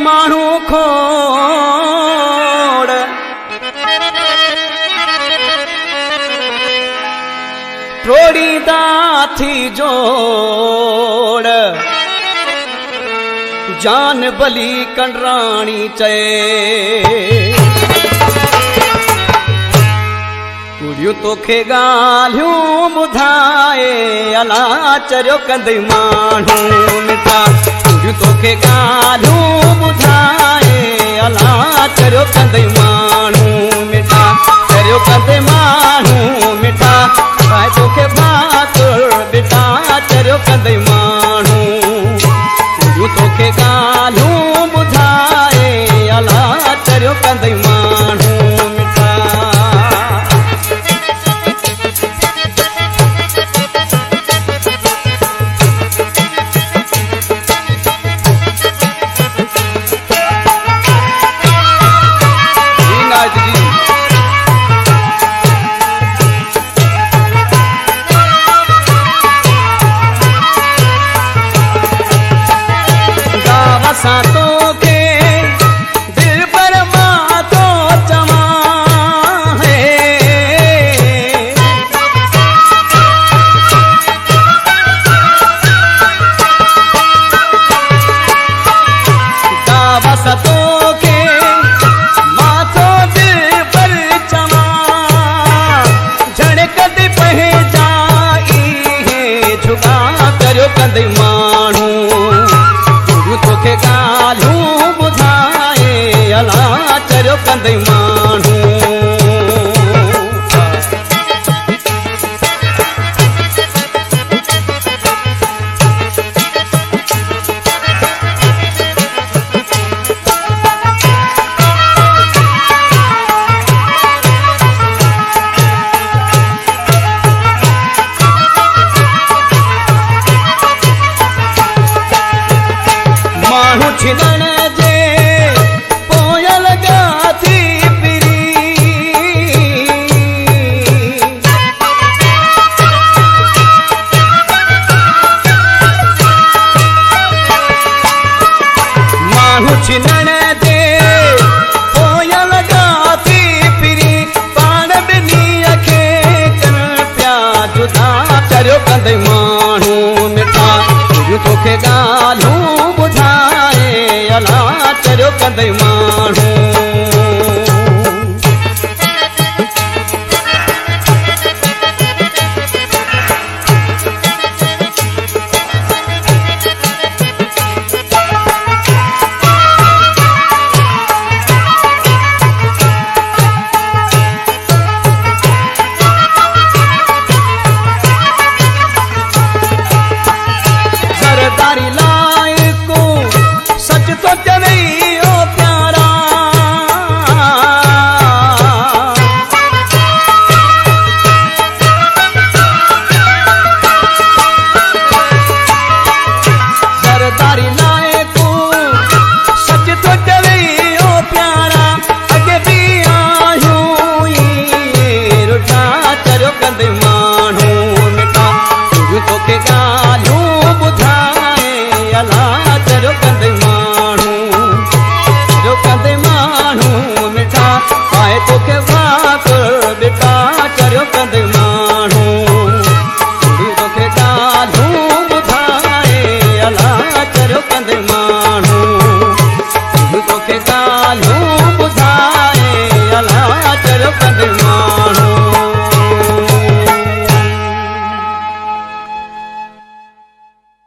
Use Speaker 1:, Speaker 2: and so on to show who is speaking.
Speaker 1: मानू खोड़ थोड़ी दाथी जोड़ जान बली कंडराणी चए कुड़ियूं तोखे ॻाल्हियूं ॿुधाए अला चरियो कंदई माण्हू मिठा कुड़ियूं तोखे ॻाल्हियूं ॿुधाए अला चरियो कंदई माण्हू मिठा चरियो कंदई माण्हू मिठा पाए तोखे भाकुर बेटा चरियो कंदई माण्हू कुड़ियूं तोखे ॻाल्हियूं ॿुधाए अला चरियो कंदई माण्हू मिठा माण्हू कुड़ियूं तोखे ॻाल्हियूं ॿुधाए अला चरियो कंदई माण्हू छिनण जे पोयल गाथी पिरी माण्हू छिनण जे पोयल गाथी पिरी पाण ॿिन्हीअ खे कन पिया जुदा चरियो कंदई माण्हू मिठा कुड़ियूं तोखे ॻाल्हियूं ॿुधाए अला चरियो कंदई माण्हू सरदारी लाए को सच तो चवई ओ प्यारा सरदारी लाए को सच तो चवई ओ प्यारा अगे भी आयूं रुठा चरियो कंदई माण्हू मिठा कुड़ियूं तोखे ॻाल्हियूं ॿुधाए अला चरियो कंदई माण्हू मिठा पाए तोखे भाकुर बेटा चरियो कंदई